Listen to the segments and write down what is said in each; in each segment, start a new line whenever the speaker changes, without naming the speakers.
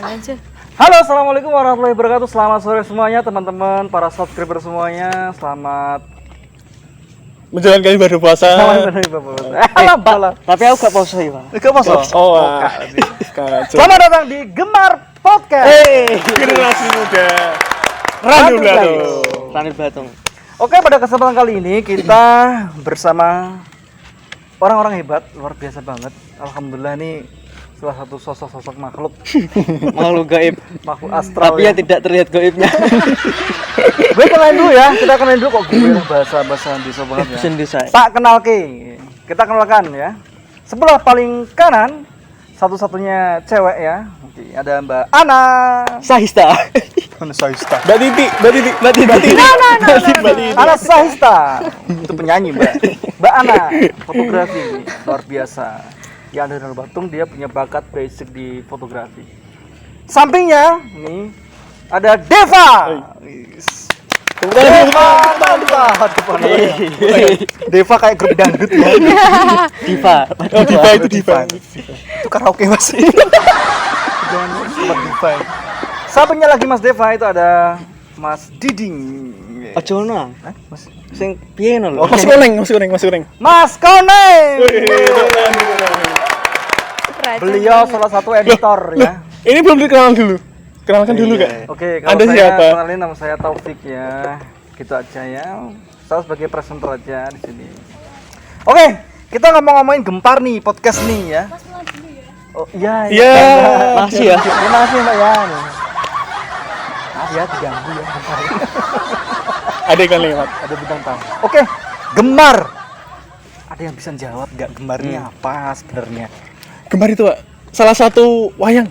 aja.
Halo, assalamualaikum warahmatullahi wabarakatuh. Selamat sore semuanya, teman-teman, para subscriber semuanya. Selamat
menjalankan ibadah puasa.
Tapi aku gak puasa ya, Pak.
Gak puasa.
Selamat datang di Gemar Podcast.
Generasi muda.
Randu Blatung. Oke, pada kesempatan kali ini kita bersama orang-orang hebat, luar biasa banget. Alhamdulillah, ini salah satu sosok makhluk gaib, makhluk astral, tapi yang tidak terlihat gaibnya. Gue kenalin dulu ya, kita kenalin dulu kok gue bahasa desa banget ya. Tak kita kenalkan ya. Sebelah paling kanan, satu-satunya cewek ya. Ada Mbak Ana Sahista.
Mbak Titi.
Ana Sahista. Itu penyanyi, Mbak Ana, fotografi luar biasa. Yang ada di Batung, dia punya bakat basic di fotografi. Sampingnya nih ada Deva. Deva kayak grup dangdut ya. Diva. Itu karaoke Mas. Jangan lupa Diva. Sampingnya lagi Mas Deva itu ada Mas Diding.
Ojona. Mas sing piye lho?
Mas Koneng.
Mas Koneng. Beliau salah satu editor ya.
Ini belum kenalkan dulu Kak.
Oke, kalau
Anda
saya
siapa?
kenalin, nama saya Taufik ya. Gitu aja ya. Saya sebagai presenter aja di sini. Oke, kita ngomongin Gempar nih, podcast nih ya.
Mas mulai dulu ya.
Oh iya.
Makasih ya.
Terima kasih Mbak Yan. Maaf ya diganggu ya.
Ada ikan lewat.
Ada bintang tamu. Oke, Gemar. Ada yang bisa jawab nggak Gemarnya apa sebenarnya?
Gemar itu Pak, salah satu wayang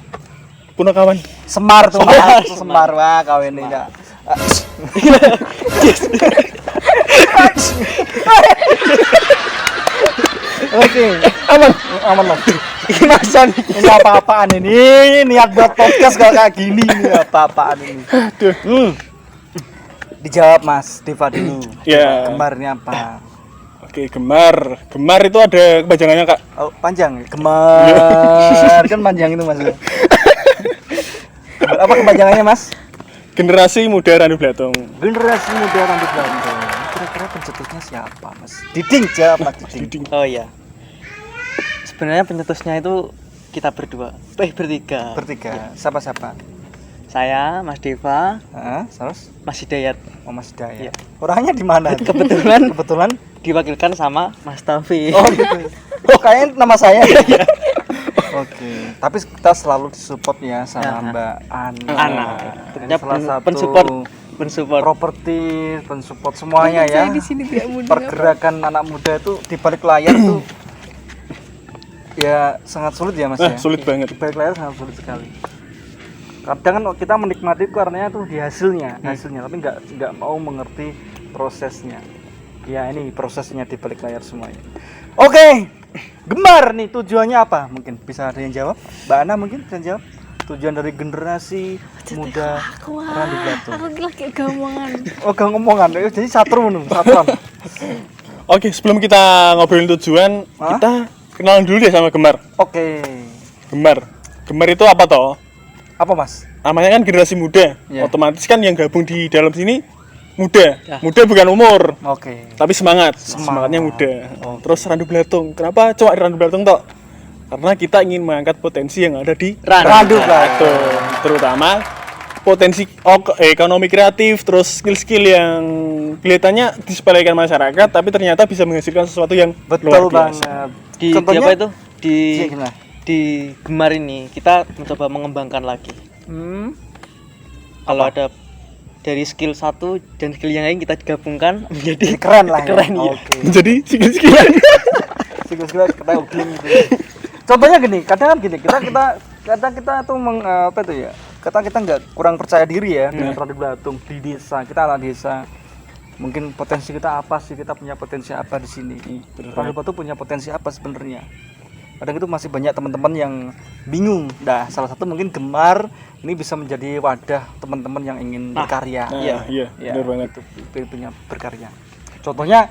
Punakawan.
Semar tuh. Semar wah kawin ini enggak. Oke, aman loh. Ini apa-apaan ini? Niat buat podcast gak kayak gini ini apa-apaan ini? Dijawab Mas Deva dulu.
Ya.
Gemarnya apa?
Oke, Gemar itu ada kepanjangannya Kak.
Oh, panjang. Gemar kan panjang itu Mas. Apa kepanjangannya Mas?
Generasi muda Randu Blatung.
Generasi muda Randu Blatung. Kira-kira pencetusnya siapa Mas? Diding jawab Mas Diding.
Oh iya. Sebenarnya pencetusnya itu kita bertiga.
Bertiga. Siapa?
Saya, Mas Deva,
Terus?
Mas Hidayat.
Oh, Mas Daya.
Iya.
Orangnya di mana?
Kebetulan diwakilkan sama Mas Taufik.
Oh gitu. Oh kayaknya nama saya. Oke. Tapi kita selalu disupport ya sama Mbak Ana. Ini salah satu
pensupport
properti, pensupport semuanya ya.
Saya di sini tidak mudah.
Pergerakan anak muda itu di balik layar tuh ya sangat sulit ya Mas ya.
Sulit banget.
Di balik layar sangat sulit sekali. Kadang kan kita menikmati karenanya tuh di hasilnya, tapi nggak mau mengerti prosesnya. Ya ini prosesnya di balik layar semuanya. Oke, Gemar nih tujuannya apa? Mungkin bisa ada yang jawab? Mbak Ana mungkin bisa jawab? Tujuan dari generasi muda Randu Blatung.
Aku lagi gamongan.
Oh gak ngomongan, jadi satron.
Oke, sebelum kita ngobrolin tujuan, kita kenalan dulu deh sama Gemar.
Oke.
Gemar itu apa toh?
Apa Mas?
Namanya kan generasi muda.
Yeah.
Otomatis kan yang gabung di dalam sini muda. Muda bukan umur.
Oke.
Tapi semangatnya muda. Terus Randu Blatung. Kenapa cuma Randu Blatung toh? Karena kita ingin mengangkat potensi yang ada di
Randu Blatung.
Terutama potensi ekonomi kreatif, terus skill-skill yang kelihatannya disepelekan masyarakat, tapi ternyata bisa menghasilkan sesuatu yang
betul
luar biasa.
banget.
Di Gemar ini kita mencoba mengembangkan lagi. Kalau ada dari skill satu dan skill yang lain kita gabungkan menjadi
keren lah.
Keren ya.
Oke.
Menjadi skill-skillan.
Skill kita gitu. Contohnya gini, kadang kita tuh Kadang kita nggak kurang percaya diri ya dengan Randu Blatung di desa. Kita anak desa. Mungkin potensi kita apa sih? Kita punya potensi apa di sini? Randu Blatung punya potensi apa sebenarnya? Kadang itu masih banyak teman-teman yang bingung. Nah, salah satu mungkin Gemar ini bisa menjadi wadah teman-teman yang ingin berkarya.
Iya, benar banget.
Punya berkarya. Contohnya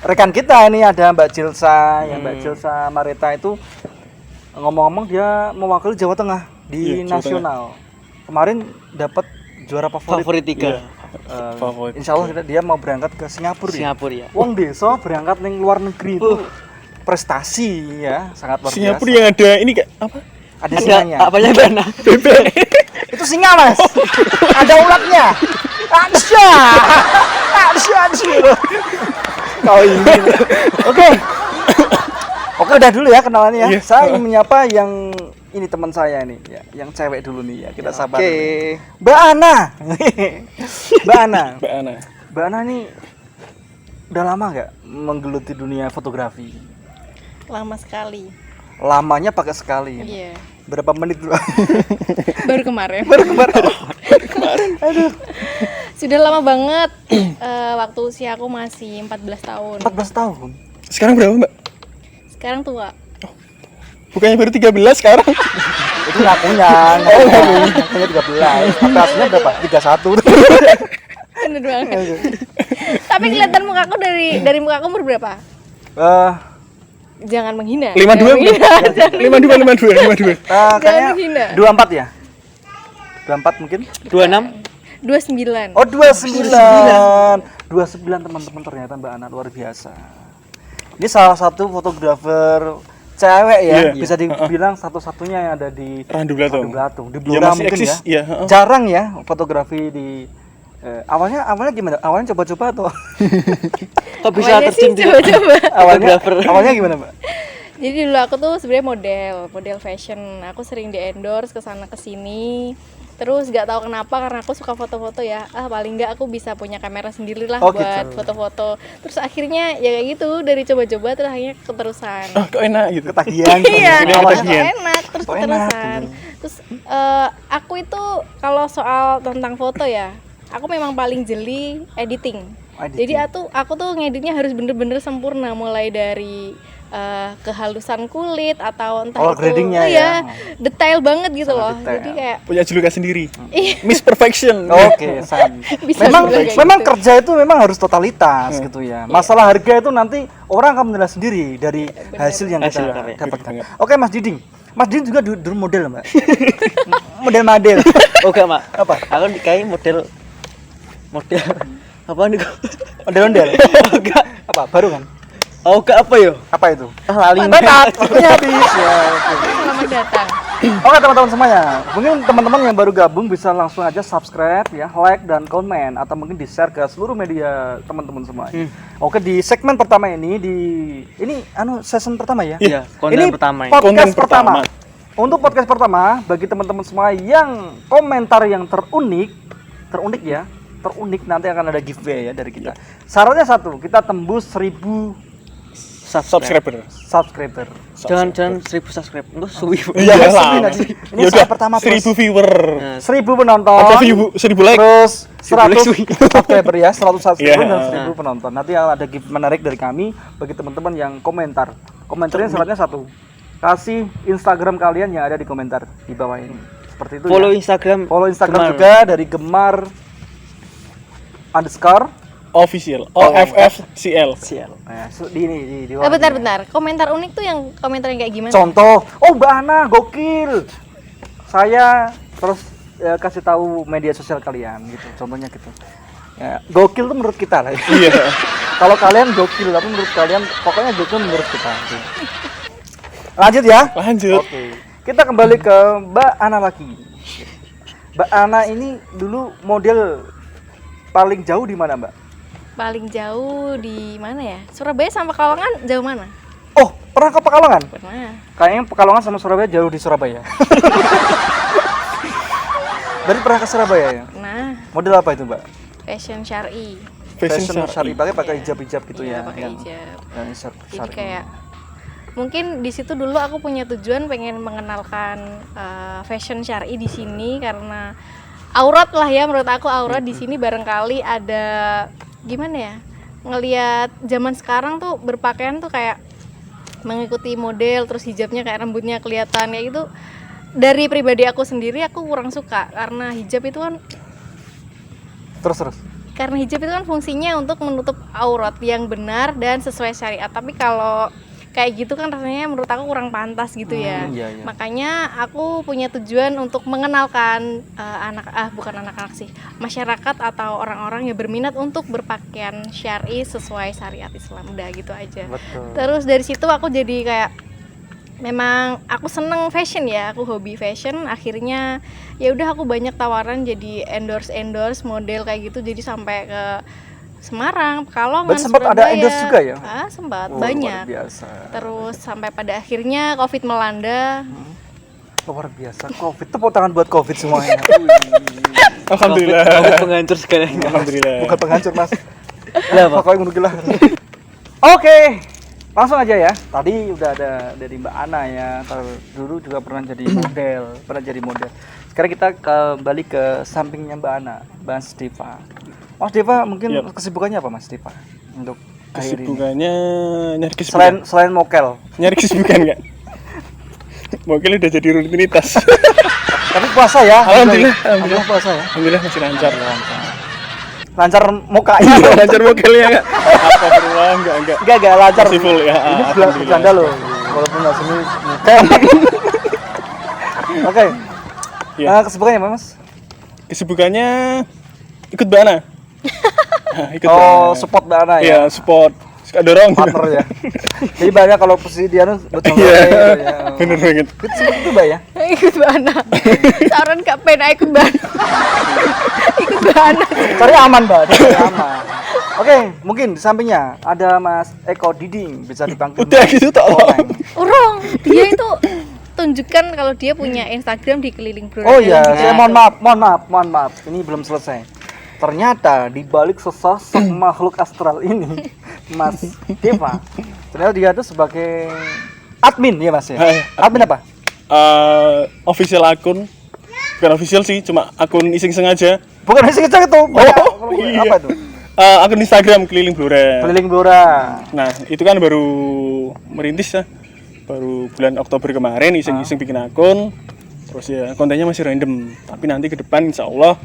rekan kita ini ada Mbak Jilsa, yang Mbak Jilsa Marita itu ngomong-ngomong dia mewakili Jawa Tengah. di
Iya, Jawa
nasional. Kemarin dapat juara favorit.
Favorit 3.
Favorit.
Insya Allah dia mau berangkat ke Singapura.
Singapura ya.
Wong desa berangkat ning luar negeri itu prestasi ya, sangat luar
Singapura
biasa.
yang ada ini kayak apa?
Ada
Ada
singanya.
apanya Bana?
Itu singa, Mas. Ada ulatnya. Adsya. Kau ini. Oke. Oke, udah dulu ya kenalannya ya.
Iya.
Saya ingin menyapa yang ini teman saya nih ya, yang cewek dulu nih ya. Kita sabar.
Oke.
dulu. Mbak Ana. Mbak Ana.
Mbak Ana.
Mbak Ana nih udah lama nggak menggeluti dunia fotografi?
Lama sekali.
Lamanya pakai sekali.
Iya.
Berapa menit dulu?
Baru kemarin.
Kemarin. Aduh.
Sudah lama banget. Waktu usia aku masih 14 tahun.
14 tahun.
Sekarang berapa, Mbak?
Sekarang tua.
Bukannya baru 13 sekarang?
Itu ngakunya. Ngakunya 13. Tapi aslinya berapa? 31.
Bener banget. Tapi kelihatan mukaku dari mukaku umur berapa? Jangan menghina.
52,
Jangan menghina.
52.
Kayaknya
menghina.
24 ya? 24 mungkin?
26.
29.
Oh 29. 29 teman-teman, ternyata Mbak Ana luar biasa. Ini salah satu fotografer cewek ya,
Iya.
bisa dibilang satu-satunya yang ada di
Randu Blatung.
Di
Ya,
Blora
masih
mungkin
eksis,
ya.
ya,
Jarang ya fotografi di awalnya gimana? Awalnya coba-coba atau
Kok bisa
Awalnya sih
terjun di
coba-coba.
awalnya gimana, Mbak?
Jadi dulu aku tuh sebenarnya model fashion. Aku sering di endorse ke sana ke sini. Terus gak tahu kenapa karena aku suka foto-foto ya. Paling nggak aku bisa punya kamera sendiri lah
Oh,
buat
gitu.
foto-foto. Terus akhirnya ya kayak gitu, dari coba-coba terus akhirnya keterusan.
Oh, kok enak gitu.
Ketagihan.
Iya,
Ini
awalnya
ketagihan.
kok enak terus
Kok enak,
keterusan. Terus aku itu kalau soal tentang foto ya, aku memang paling jeli editing. Jadi aku tuh ngeditnya harus bener-bener sempurna, mulai dari kehalusan kulit atau entah
Oh,
itu
gradingnya
iya,
ya.
detail banget gitu loh.
detail.
Jadi kayak
Punya julukan sendiri.
Iya.
Miss Perfection.
Oke, San.
Bisa
memang
juga kayak
memang
gitu.
kerja itu memang harus totalitas gitu ya. Masalah harga itu nanti orang akan menilai sendiri dari hasil yang
Hasil
kita
karya.
dapatkan.
Bener banget.
Oke, Mas Diding. Mas Diding juga dulu model, Mbak. Model.
Oh enggak, Mak.
Apa?
Aku kayak model apa nih?
Model. Apa? Baru kan?
Oh, enggak apa yo?
Apa itu?
Lali.
Waktunya habis. Ya, oke.
selamat datang.
Oke teman-teman semuanya, mungkin teman-teman yang baru gabung bisa langsung aja subscribe ya, like dan komen atau mungkin di share ke seluruh media teman-teman semua. Oke, di segmen pertama ini season pertama ya.
Iya, konten
ini
pertama ini.
podcast
Konten
pertama.
pertama.
Untuk podcast pertama bagi teman-teman semua yang komentar yang terunik nanti akan ada giveaway ya dari kita. Syaratnya satu, kita tembus 1000
Subscriber.
subscriber.
Jangan 1000 subscribe. Enggak suwi.
Iya
Iya,
lah.
nanti. Ini
Ya udah,
saat pertama
1000 viewer.
1000 penonton.
Apa 1000 like?
Terus 100
like.
subscriber ya, 100 subscriber
Iya.
dan 1000 penonton. Nanti ada gift menarik dari kami bagi teman-teman yang komentar. Komentarnya syaratnya satu. Kasih Instagram kalian yang ada di komentar di bawah ini. Seperti itu
Follow
ya.
Instagram.
Follow Instagram
Gemar.
juga dari Gemar _
Official. OFFCL.
Nah, di
Bentar. Komentar unik tuh yang komentar yang kayak gimana?
Contoh, oh Mbak Ana gokil. Saya terus kasih tahu media sosial kalian gitu. Contohnya gitu. Ya, gokil tuh menurut kita lah. Ya.
Iya.
Kalau kalian gokil, tapi menurut kalian pokoknya gokil menurut kita. Gitu. Lanjut ya.
Lanjut.
Oke. Kita kembali ke Mbak Ana lagi. Mbak Ana ini dulu model paling jauh di mana, Mbak?
Paling jauh di mana ya? Surabaya sama Pekalongan jauh mana?
Oh, pernah ke Pekalongan?
Pernah.
Kayaknya Pekalongan sama Surabaya jauh di Surabaya. Berarti pernah ke Surabaya ya?
Nah,
Model apa itu, Mbak?
fashion syar'i.
Fashion syari, pakai
Iya.
hijab gitu
Iya,
ya.
pakai
yang-
hijab.
yang
Jadi
syari.
kayak mungkin di situ dulu aku punya tujuan pengen mengenalkan fashion syar'i di sini karena aurat lah ya, menurut aku aurat di sini barangkali ada gimana ya, ngelihat zaman sekarang tuh berpakaian tuh kayak mengikuti model, terus hijabnya kayak rambutnya kelihatan ya itu. Dari pribadi aku sendiri aku kurang suka karena hijab itu kan
Terus.
fungsinya untuk menutup aurat yang benar dan sesuai syariat. Tapi kalau kayak gitu kan rasanya menurut aku kurang pantas gitu ya.
Iya, iya.
Makanya aku punya tujuan untuk mengenalkan bukan anak-anak sih, masyarakat atau orang-orang yang berminat untuk berpakaian syar'i sesuai syariat Islam. Udah gitu aja.
Betul.
Terus dari situ aku jadi kayak memang aku seneng fashion ya, aku hobi fashion. Akhirnya ya udah aku banyak tawaran jadi endorse model kayak gitu, jadi sampai ke Semarang, Pekalongan,
Sempat ada endorse juga ya?
Sempat
Oh,
banyak.
luar biasa.
Terus sampai pada akhirnya Covid melanda.
Luar biasa. Covid, tepuk tangan buat Covid semuanya.
Alhamdulillah.
COVID penghancur segalanya.
Alhamdulillah.
Bukan penghancur, Mas.
Lah, Pak.
Pokoknya ngono lah. Oke. Langsung aja ya. Tadi udah ada dari Mbak Ana ya. Dulu juga pernah jadi model. Sekarang kita kembali ke sampingnya Mbak Ana, Mas Deva. Mas Deva mungkin
Yap.
kesibukannya apa Mas Deva untuk akhir ini?
Kesibukannya nyari kesibukan.
Selain mokel.
Nyari kesibukan enggak? Mungkin udah jadi rutinitas.
Tapi puasa ya.
Alhamdulillah.
Alhamdulillah puasa ya.
Alhamdulillah masih lancar.
Lancar mukanya.
Lancar mokelnya enggak? Apa berulang enggak?
Enggak lancar.
Masih full ya.
Ini
Alhamdulillah.
bercanda loh. Walaupun nggak seni mokel. Oke.
Iya.
Kesibukannya apa Mas?
Kesibukannya ikut Bana. Nah, ikut
Oh,
Bana.
support Mbak Ana ya.
Iya, support. Suka dorong.
Partner ya. Jadi banyak kalau posisi dia betul
Iya.
ya.
Bener banget.
Itu Mbak ya.
Ikut Bana. Saran gak pena ikut Bana. Ikut Bana.
Cari aman Mbak, cari aman. Oke, mungkin di sampingnya ada Mas Eko Diding, bisa dipanggil.
Udah gitu tak
Koleng.
Orang dia itu tunjukkan kalau dia punya Instagram di Keliling Bro.
Oh iya, saya mohon maaf. Ini belum selesai. Ternyata di balik sesosok makhluk astral ini, Mas Deva, ternyata dia itu sebagai admin ya Mas ya.
Iya.
Admin apa?
Official akun. Bukan official sih, cuma akun iseng-iseng aja.
Bukan iseng itu. Banyak.
iya.
Apa itu?
Akun Instagram Keliling Blora.
Keliling Blora.
Nah, itu kan baru merintis ya. Baru bulan Oktober kemarin iseng-iseng bikin akun. Terus ya kontennya masih random. Tapi nanti ke depan insya Allah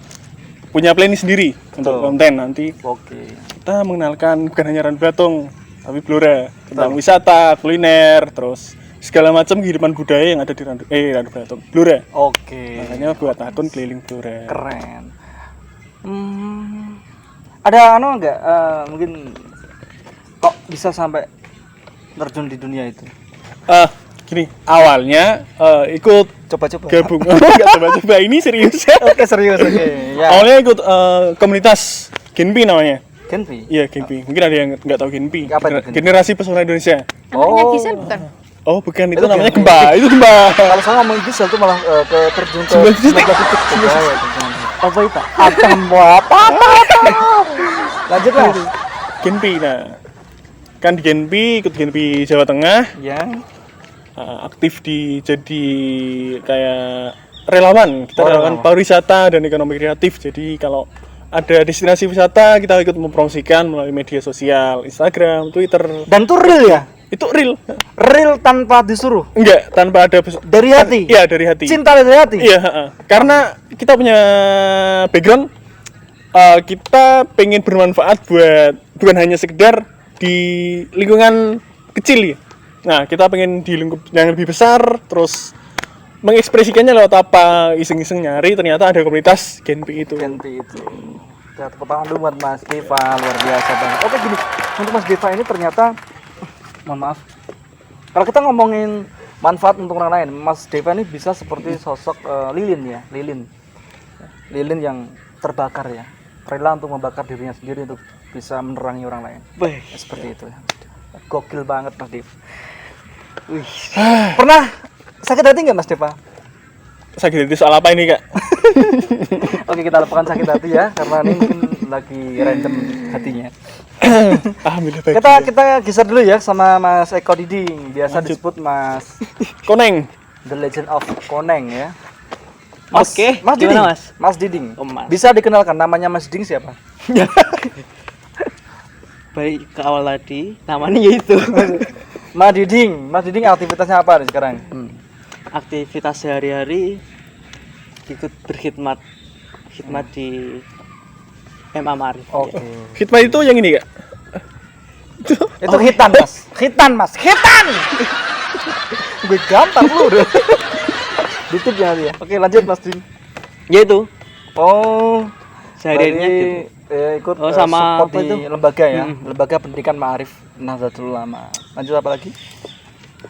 punya playlist sendiri untuk konten nanti.
Oke.
Kita mengenalkan bukan hanya Randu Batung, tapi Blora tentang wisata, kuliner, terus segala macam kehidupan budaya yang ada di Randu Batung. Blora.
Oke.
Makanya buat akun Keliling Blora.
Keren. Ada enggak mungkin kok bisa sampai terjun di dunia itu?
Gini, awalnya ikut
Coba-coba.
gabung. Enggak coba-coba, ini serius.
Oke, serius. Oke. Ya.
Awalnya ikut komunitas Genpi namanya.
Genpi.
Iya, Genpi. Mungkin ada yang nggak tahu Genpi.
Apa itu Genpi?
Generasi Pesona Indonesia.
Anaknya
Oh.
Gisel bukan?
Oh, bukan, itu
Itu
namanya
Genpi.
Gempa. Itu Gempa.
Kalau saya ngomong Gisel itu malah ke terjun ke
19 titik.
19 titik. Bahaya itu, jangan. Apa itu? Apa? Lanjut lah.
Genpi. Nah, kan di Genpi, ikut Genpi Jawa Tengah,
Ya.
aktif jadi kayak relawan. Kita relawan
relawan.
pariwisata dan ekonomi kreatif. Jadi kalau ada destinasi wisata, kita ikut mempromosikan melalui media sosial, Instagram, Twitter.
Dan itu real ya?
Itu real.
Real tanpa disuruh.
Enggak, tanpa ada
Dari hati.
Iya, dari hati.
Cinta dari hati.
Iya, karena kita punya background, kita pengen bermanfaat buat bukan hanya sekedar di lingkungan kecil ya. Nah, kita pengen di lingkup yang lebih besar, terus mengekspresikannya lewat apa, iseng-iseng nyari, ternyata ada komunitas Genpi itu.
Genpi itu. Ya, tepuk tangan dulu buat Mas Deva, luar biasa banget. Oke gini, untuk Mas Deva ini ternyata, mohon maaf, kalau kita ngomongin manfaat untuk orang lain, Mas Deva ini bisa seperti sosok lilin ya, lilin yang terbakar ya, rela untuk membakar dirinya sendiri untuk bisa menerangi orang lain.
Baik.
Seperti itu ya. Gokil banget Mas Dev. Pernah sakit hati nggak Mas Deva?
Sakit hati soal apa ini, Kak?
Oke, kita lupakan sakit hati ya, karena ini mungkin lagi random hatinya.
Alhamdulillah baik.
Kita geser dulu ya sama Mas Eko Diding, biasa
Lanjut.
disebut Mas
Koneng.
The Legend of Koneng ya.
Oke,
Mas Diding.
gimana, Mas?
Mas Diding.
Oh, Mas.
Bisa dikenalkan namanya Mas Diding siapa?
Baik, ke awal tadi namanya yaitu
Mas Diding aktivitasnya apa nih sekarang?
aktivitas sehari-hari ikut berkhidmat di MA Marif.
Oke.
Hikmah itu yang ini, Kak?
Itu hitan, Mas. Hitan, Mas. Hitan. Gue gampang lu udah. Ditip ya dia. Oke, lanjut Mas Din.
Ya itu.
Oh,
Sehari-harinya
berarti,
gitu.
ikut
Oh, sama
support
apa
di
itu?
lembaga ya, lembaga pendidikan Ma'arif Nahdlatul Ulama. Lanjut apa lagi?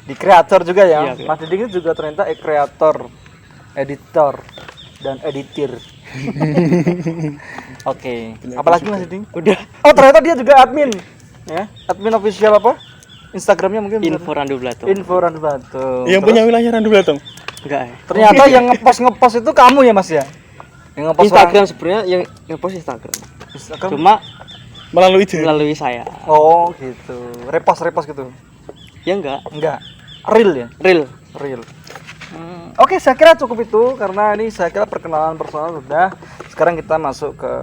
Di kreator juga ya.
Iya,
Mas Diding ini juga ternyata kreator, editor, dan editor. Oke. Apalagi Mas Diding?
Udah.
Oh, ternyata dia juga admin. Ya, admin official apa? Instagramnya mungkin bener.
Info Randu Blatung.
Info Randu Blatung.
Yang punya wilayah Randu Blatung.
Enggak ya.
Ternyata yang ngepost itu kamu ya Mas ya? Yang ngepost
Instagram sebenarnya yang ngepost Instagram.
Instagram.
Cuma
Melalui dia.
melalui saya.
Oh gitu, repost gitu.
Ya enggak.
Enggak, real ya,
Real.
real. Oke, saya kira cukup itu karena ini saya kira perkenalan personal sudah. Sekarang kita masuk ke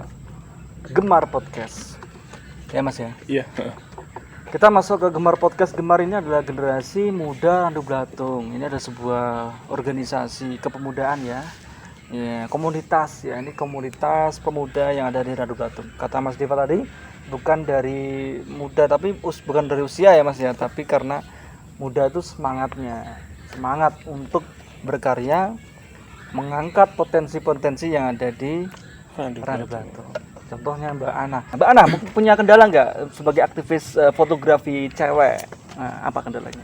Gemar Podcast. Ya Mas ya.
Iya.
Kita masuk ke Gemar Podcast. Gemar ini adalah generasi muda Randu Blatung. Ini ada sebuah organisasi kepemudaan ya. Ya, komunitas ya. Ini komunitas pemuda yang ada di Randu Blatung. Kata Mas Deva tadi, bukan dari muda tapi bukan dari usia ya Mas ya, tapi karena muda itu semangatnya. Semangat untuk berkarya, mengangkat potensi-potensi yang ada di Randu Blatung. Contohnya Mbak Ana. Mbak Ana punya kendala nggak sebagai aktivis fotografi cewek? Nah, apa kendalanya?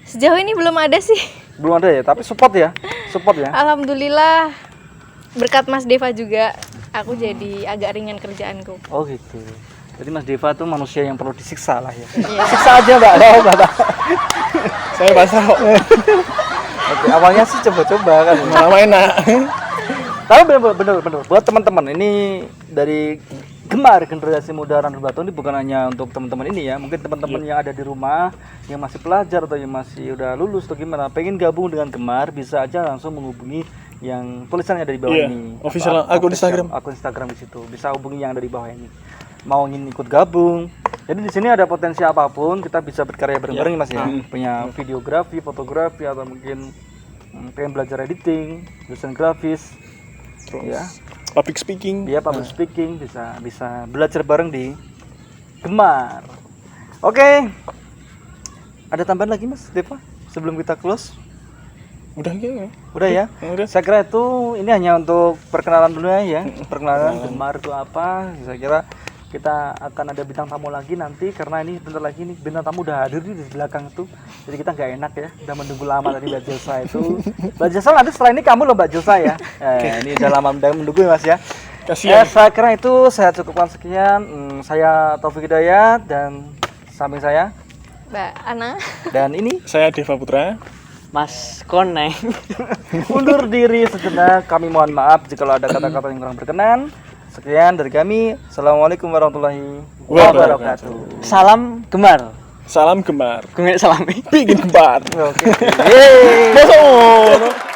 Sejauh ini belum ada sih.
Belum ada ya, tapi support ya, support ya.
Alhamdulillah berkat Mas Deva juga aku jadi agak ringan kerjaanku.
Oh gitu. Jadi Mas Deva tuh manusia yang perlu disiksa lah ya.
Iya.
Siksa aja Mbak. Oh, Mbak.
Saya pasrah kok.
Oke, awalnya sih coba-coba kan.
Lama enak.
Tapi bener buat teman-teman ini dari Gemar generasi muda Randu Blatung ini bukan hanya untuk teman-teman ini ya, mungkin teman-teman yang ada di rumah yang masih pelajar atau yang masih udah lulus atau gimana pengen gabung dengan Gemar bisa aja langsung menghubungi yang tulisannya ada di bawah
Iya,
ini.
official akun Instagram.
Akun Instagram di situ bisa hubungi yang ada di bawah ini. Mau ingin ikut gabung. Jadi di sini ada potensi apapun kita bisa berkarya bareng-bareng Mas ya. Punya videografi, fotografi atau mungkin pengen belajar editing, desain grafis.
Terus
Ya.
public speaking.
Dia public speaking bisa belajar bareng di Gemar. Oke. Ada tambahan lagi Mas Deva sebelum kita close?
Udah gitu.
Udah ya?
Udah.
Saya kira itu ini hanya untuk perkenalan dulu ya. Perkenalan Gemar itu apa? Saya kira kita akan ada bintang tamu lagi nanti karena ini bentar lagi nih bintang tamu udah hadir di belakang tuh. Jadi kita nggak enak ya, udah menunggu lama tadi Mbak Jelsa itu. Mbak Jelsa nanti setelah ini kamu loh Mbak Jelsa ya. Ini udah lama udah menunggu ya Mas ya.
Kasihan.
Saya kira itu saya cukupkan sekian. Saya Taufik Hidayat dan samping saya
Mbak Ana.
dan ini
Saya Deva Putra.
Mas Koneng.
undur diri sejenak. Kami mohon maaf jika ada kata-kata yang kurang berkenan. Sekian dari kami. Assalamualaikum warahmatullahi wabarakatuh.
Salam Gemar.
Salam Gemar.
Gue salami.
Bikin gemar.
Oke. Yeay.
Masuk.